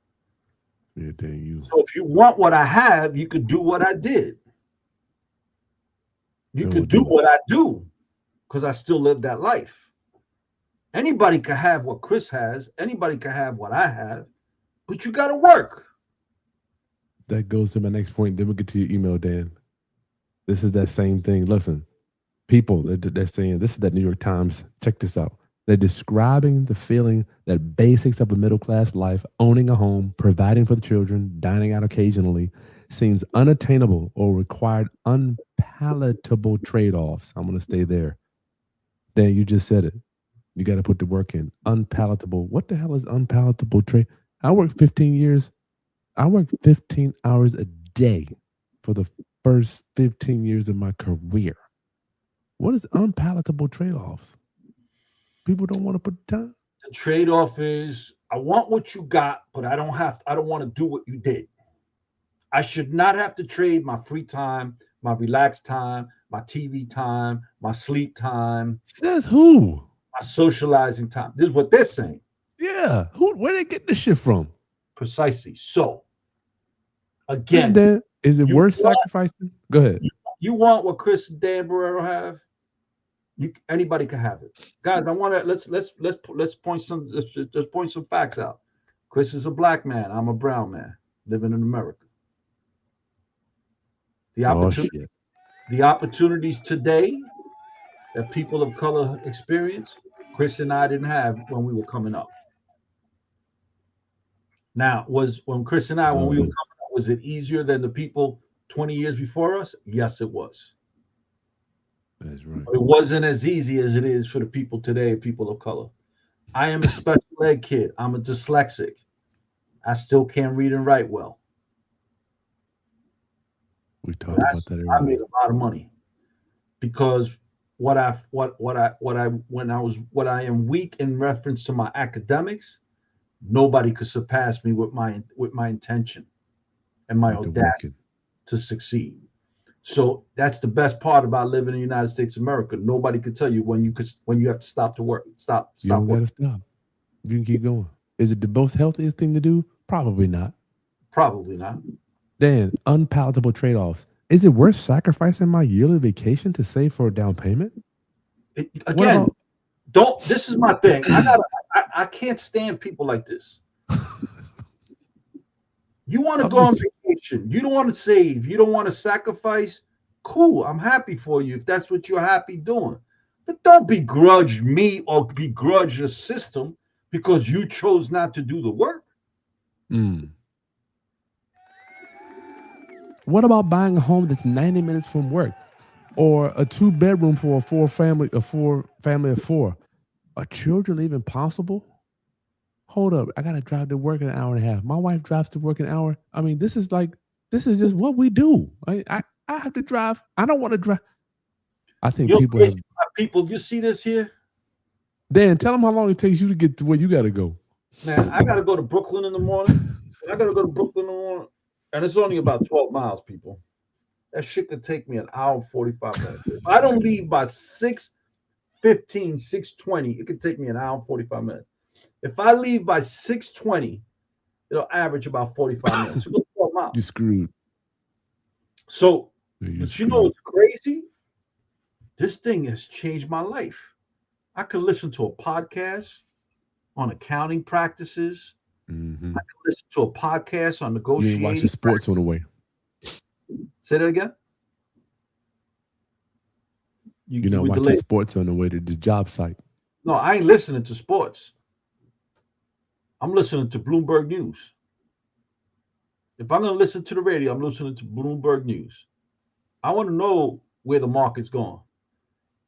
A: Yeah, dang you.
C: So if you want what I have, you could do what I did. You could do what I do because I still live that life. Anybody can have what Kris has. Anybody can have what I have, but you got to work.
A: That goes to my next point. Then we'll get to your email, Dan. This is that same thing. Listen, people, they're saying, this is that New York Times. Check this out. They're describing the feeling that basics of a middle-class life, owning a home, providing for the children, dining out occasionally, seems unattainable or required unpalatable trade-offs. I'm going to stay there. Dan, you just said it. You got to put the work in. Unpalatable. What the hell is unpalatable trade? I worked 15 years. I worked 15 hours a day for the first 15 years of my career. What is unpalatable trade-offs? People don't want to put the time.
C: The trade-off is I want what you got, but I don't want to do what you did. I should not have to trade my free time, my relaxed time, my TV time, my sleep time.
A: Says who?
C: My socializing time. This is what they're saying.
A: Yeah. Where they get this shit from?
C: Precisely. So again,
A: is it worth sacrificing? Go ahead.
C: You want what Kris and Dan Borrero have? Anybody can have it, guys. I want to let's point some facts out. Kris is a black man. I'm a brown man living in America. The opportunities today that people of color experience, Kris and I didn't have when we were coming up. Now, when Kris and I, when we were coming up, was it easier than the people 20 years before us? Yes, it was.
A: That's right.
C: It wasn't as easy as it is for the people today, people of color. I am a special ed kid. I'm a dyslexic. I still can't read and write well.
A: We talked about that earlier.
C: I made a lot of money because what I am weak in reference to my academics, nobody could surpass me with my intention and my audacity to succeed. So that's the best part about living in the United States of America. Nobody could tell you when you have to stop to work. Stop.
A: You don't gotta stop. You can keep going. Is it the most healthiest thing to do? Probably not.
C: Probably not.
A: Dan, unpalatable trade-offs. Is it worth sacrificing my yearly vacation to save for a down payment?
C: This is my thing. I can't stand people like this. You want to go on vacation. You don't want to save. You don't want to sacrifice. Cool. I'm happy for you if that's what you're happy doing. But don't begrudge me or begrudge the system because you chose not to do the work.
A: What about buying a home that's 90 minutes from work, or a 2-bedroom for a family of 4? Are children even possible? Hold up. I got to drive to work in an hour and a half. My wife drives to work an hour. I mean, this is just what we do. I have to drive. I don't want to drive. I think
C: Yo,
A: people
C: Chris,
A: have.
C: people, you see this here?
A: Dan, tell them how long it takes you to get to where you got to go.
C: Man, I got to go to Brooklyn in the morning. I got to go to Brooklyn in the morning. And it's only about 12 miles, people. That shit could take me an hour and 45 minutes. If I don't leave by 6:15, 6:20, it could take me an hour and 45 minutes. If I leave by 6:20, it'll average about 45 minutes. So go 12 miles.
A: You're screwed.
C: So,
A: You're
C: but
A: screwed.
C: you know what's crazy? This thing has changed my life. I could listen to a podcast on accounting practices.
A: Mm-hmm.
C: I could listen to a podcast on
A: You
C: negotiating.
A: ain't watching sports on the way.
C: Say that again.
A: You're not watching sports on the way to the job site.
C: No, I ain't listening to sports. I'm listening to Bloomberg News. If I'm going to listen to the radio, I'm listening to Bloomberg News. I want to know where the market's going.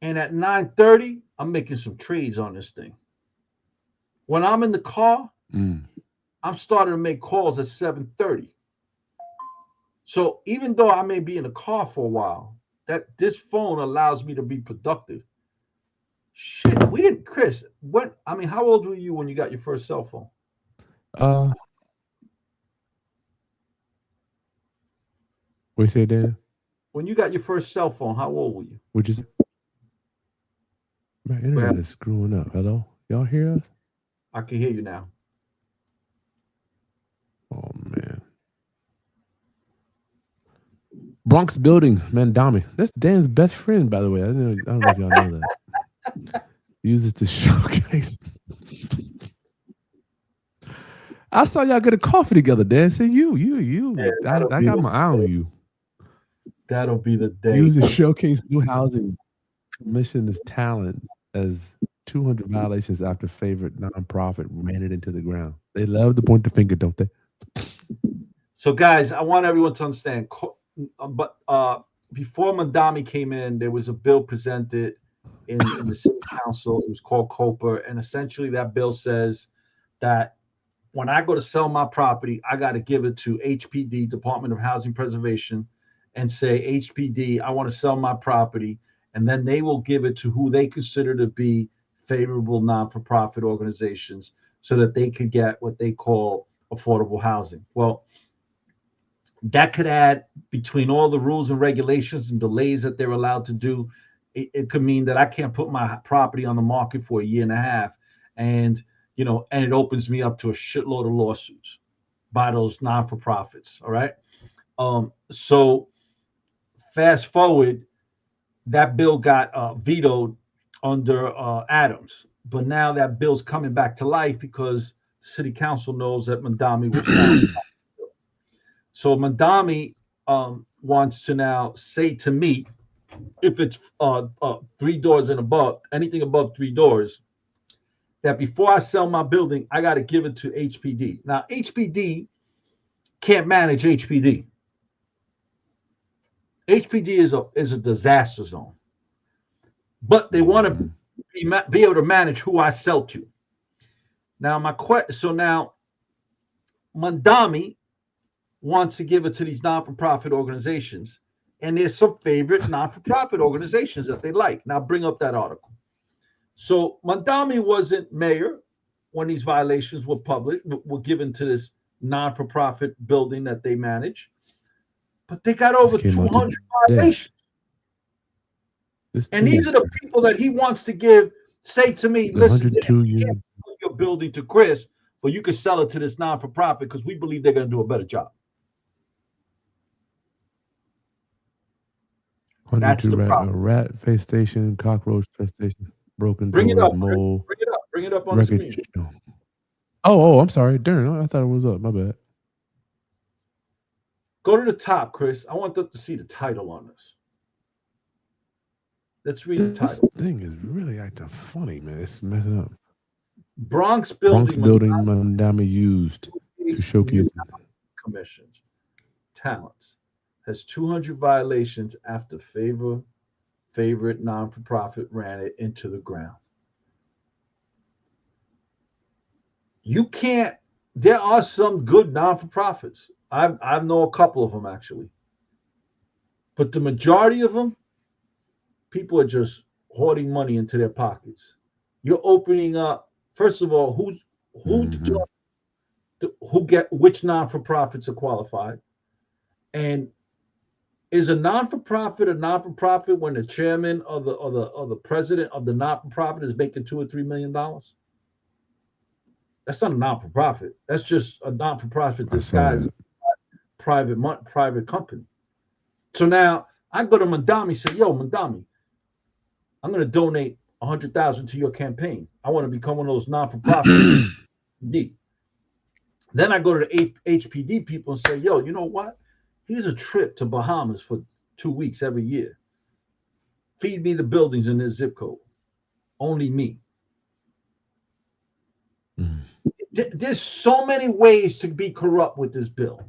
C: And at 9:30, I'm making some trades on this thing. When I'm in the car, I'm starting to make calls at 7:30. So even though I may be in the car for a while, this phone allows me to be productive. Shit, we didn't, Chris. How old were you when you got your first cell phone?
A: What you say, Dan?
C: When you got your first cell phone, how old were you?
A: Which is my internet is screwing up. Hello, y'all hear us?
C: I can hear you now.
A: Oh man. Bronx Building, Mandami. That's Dan's best friend, by the way. I don't know if y'all know that. Uses to showcase. I saw y'all get a coffee together, Dan. Say you. Yeah, I got my eye on you.
C: That'll be the day.
A: Uses to showcase new housing commission's talent as 200 violations after favorite nonprofit ran it into the ground. They love to point the finger, don't they?
C: So, guys, I want everyone to understand. But before Mandami came in, there was a bill presented in the city council. It was called COPA, and essentially that bill says that when I go to sell my property, I got to give it to HPD, Department of Housing Preservation, and say, HPD, I want to sell my property, and then they will give it to who they consider to be favorable non-for-profit organizations so that they could get what they call affordable housing. Well, that could add, between all the rules and regulations and delays that they're allowed to do, it could mean that I can't put my property on the market for a year and a half. And it opens me up to a shitload of lawsuits by those non-for-profits. All right. So fast forward, that bill got vetoed under Adams, but now that bill's coming back to life because the city council knows that Mandami was not. So Mandami wants to now say to me, if it's 3 doors and above, anything above 3 doors, that before I sell my building, I got to give it to HPD. Now, HPD can't manage HPD. HPD is a disaster zone, but they want to be able to manage who I sell to. Now, now Mandami wants to give it to these non-for-profit organizations, and there's some favorite non-for-profit organizations that they like. Now, bring up that article. So Mandami wasn't mayor when these violations were given to this non-for-profit building that they manage, but they got over 200 violations. And these are the people that he wants to say to me, listen, you can't sell your building to Chris, but you can sell it to this non-for-profit because we believe they're going to do a better job. That's the problem.
A: Rat face station, cockroach infestation, broken
C: doors,
A: mold.
C: Bring it up on the screen.
A: Oh, I'm sorry. Darn, I thought it was up. My bad.
C: Go to the top, Chris. I want them to see the title on this. Let's read the title.
A: This thing is really acting funny, man. It's messing up.
C: Bronx building
A: Mandami used to showcase
C: commissions talents. Has 200 violations after favorite non-for-profit ran it into the ground. you can't. There are some good non-for-profits. I know a couple of them actually, but the majority of them, people are just hoarding money into their pockets. You're opening up. First of all, who
A: Mm-hmm.
C: who get which non-for-profits are qualified, and is a non-for-profit a non-for-profit when the chairman or the president of the non-for-profit is making $2 or $3 million? That's not a non-for-profit. That's just a non-for-profit
A: I saw
C: disguised
A: that.
C: as private company. So now I go to Mandami and say, "Yo, Mandami, I'm going to donate 100,000 to your campaign. I want to become one of those non-for-profit." Indeed. Then I go to the HPD people and say, "Yo, you know what? Here's a trip to Bahamas for 2 weeks every year. Feed me the buildings in this zip code. Only me."
A: Mm.
C: There's so many ways to be corrupt with this bill.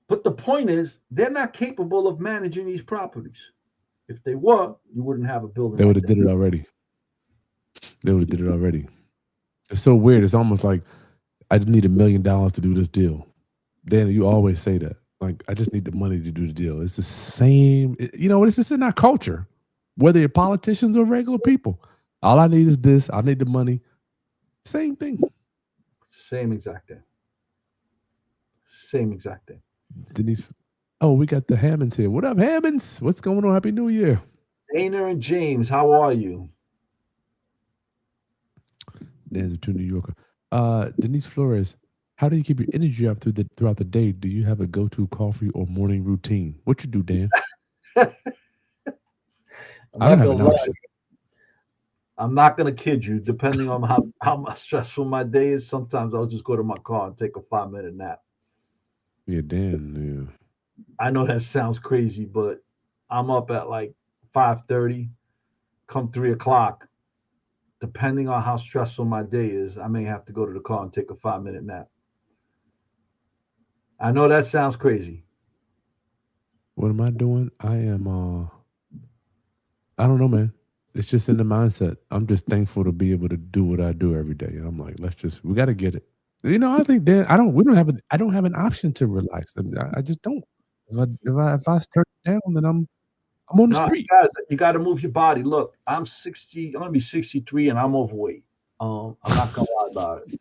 C: But the point is, they're not capable of managing these properties. If they were, you wouldn't have a building
A: They would
C: like
A: have did it
C: that.
A: already. They would have did it already. It's so weird. It's almost like I need $1 million to do this deal. Dan, you always say that. Like, I just need the money to do the deal. It's the same. You know, it's just in our culture, whether you're politicians or regular people. All I need is this. I need the money. Same thing.
C: Same exact thing. Same exact thing.
A: Denise. Oh, we got the Hammonds here. What up, Hammonds? What's going on? Happy New Year.
C: Dana and James, how are you?
A: Dan's a true New Yorker. Denise Flores, how do you keep your energy up throughout the day? Do you have a go-to coffee or morning routine? What you do, Dan?
C: I'm
A: I don't
C: not
A: have
C: gonna
A: an
C: lie.
A: option.
C: I'm not gonna kid you. Depending on how much stressful my day is, sometimes I'll just go to my car and take a 5 minute nap.
A: Yeah, Dan.
C: I know that sounds crazy, but I'm up at like 5:30. Come 3 o'clock, depending on how stressful my day is, I may have to go to the car and take a 5 minute nap. I know that sounds crazy.
A: What am I doing? I don't know, man. It's just in the mindset. I'm just thankful to be able to do what I do every day. And I'm like, we got to get it. You know, I think Dan, I don't have an option to relax. I just don't. If I start down, then I'm on the
C: No,
A: street.
C: guys, you got to move your body. Look, I'm 60. I'm gonna be 63, and I'm overweight. I'm not gonna lie about it.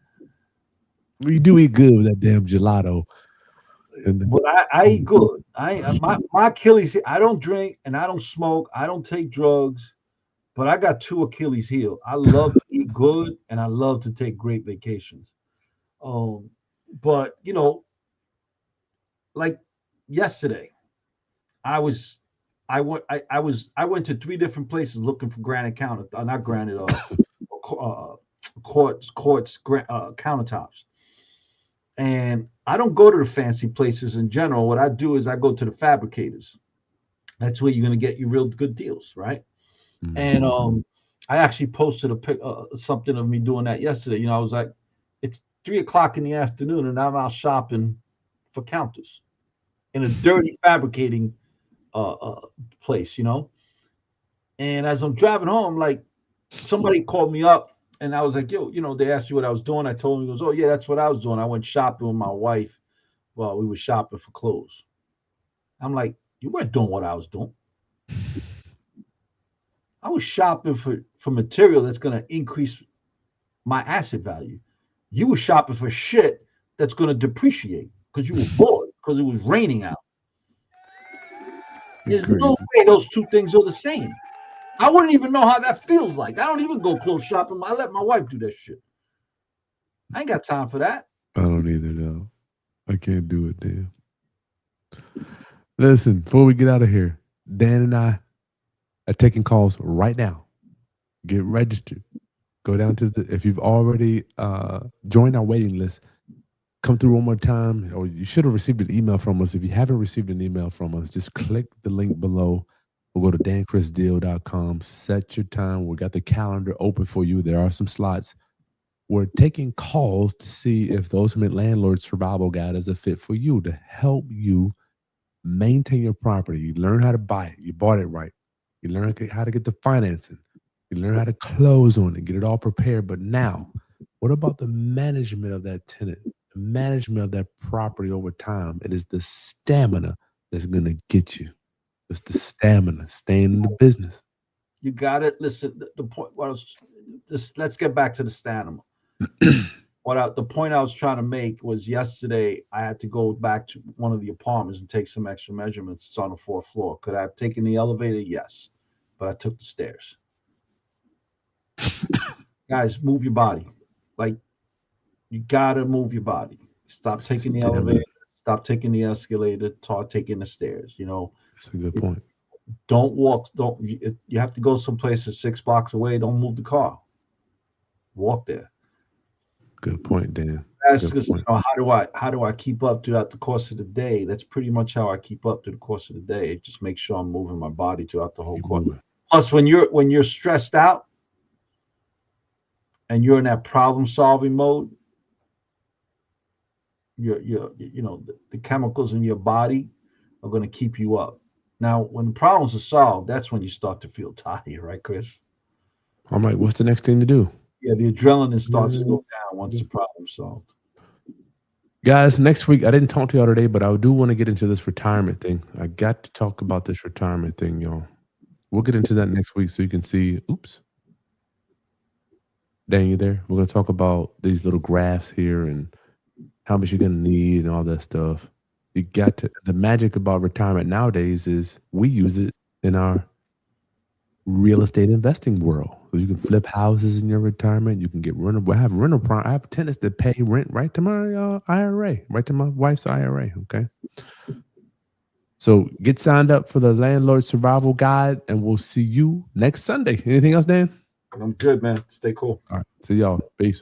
A: We do eat good with that damn gelato. And
C: But I eat good. My Achilles. I don't drink and I don't smoke. I don't take drugs. But I got two Achilles heel. I love to eat good and I love to take great vacations. Um, but like yesterday, I was I went to three different places looking for granite not granite quartz countertops. And I don't go to the fancy places in general. What I do is I go to the fabricators. That's where you're going to get your real good deals, right? And I actually posted a pic, something of me doing that yesterday. I was like, it's 3 o'clock in the afternoon, and I'm out shopping for counters in a dirty fabricating place. And as I'm driving home, like somebody called me up, and I was like, yo, they asked you what I was doing. I told him, he goes, oh yeah, that's what I was doing. I went shopping with my wife while we were shopping for clothes. I'm like, you weren't doing what I was doing. I was shopping for material that's going to increase my asset value. You were shopping for shit that's going to depreciate because you were bored because it was raining out. There's no way those two things are the same. I wouldn't even know how that feels like. I don't even go clothes shopping. I let my wife do that shit. I ain't got time for that.
A: I don't either, though. I can't do it, Dan. Listen, before we get out of here, Dan and I are taking calls right now. Get registered. Go down to if you've already joined our waiting list, come through one more time, or you should have received an email from us. If you haven't received an email from us, just click the link below. We'll go to dancrisdeal.com, set your time. We got the calendar open for you. There are some slots. We're taking calls to see if the Ultimate Landlord Survival Guide is a fit for you to help you maintain your property. You learn how to buy it. You bought it right. You learn how to get the financing. You learn how to close on it, get it all prepared. But now What about the management of that tenant, the management of that property over time? It is the stamina that's going to get you. It's the stamina, staying in the business.
C: You got it. Listen, the point let's get back to the stamina. The point I was trying to make was yesterday I had to go back to one of the apartments and take some extra measurements. It's on the 4th floor. Could I have taken the elevator? Yes, but I took the stairs. Guys, move your body. Like, you gotta move your body. Stop taking the elevator. Stop taking the escalator. Start taking the stairs. You know,
A: that's a good point.
C: Don't walk. You have to go someplace that's 6 blocks away. Don't move the car. Walk there.
A: Good point, Dan.
C: That's just, you know, how do I keep up throughout the course of the day? That's pretty much how I keep up through the course of the day. Just make sure I'm moving my body throughout the whole course. Plus, when you're stressed out and you're in that problem solving mode, you know, the chemicals in your body are going to keep you up. Now, when the problems are solved, that's when you start to feel tired, right, Chris?
A: I'm like, what's the next thing to do?
C: Yeah, the adrenaline starts to go down once the problem's solved.
A: Guys, next week, I didn't talk to y'all today, but I do want to get into this retirement thing. I got to talk about this retirement thing, y'all. We'll get into that next week so you can see. Oops. Dan, you there? We're going to talk about these little graphs here and how much you're going to need and all that stuff. You got to, the magic about retirement nowadays is we use it in our real estate investing world. So you can flip houses in your retirement. You can get rental. I have tenants that pay rent right to my IRA, right to my wife's IRA. Okay. So get signed up for the Landlord Survival Guide, and we'll see you next Sunday. Anything else, Dan?
C: I'm good, man. Stay cool.
A: All right. See y'all. Peace.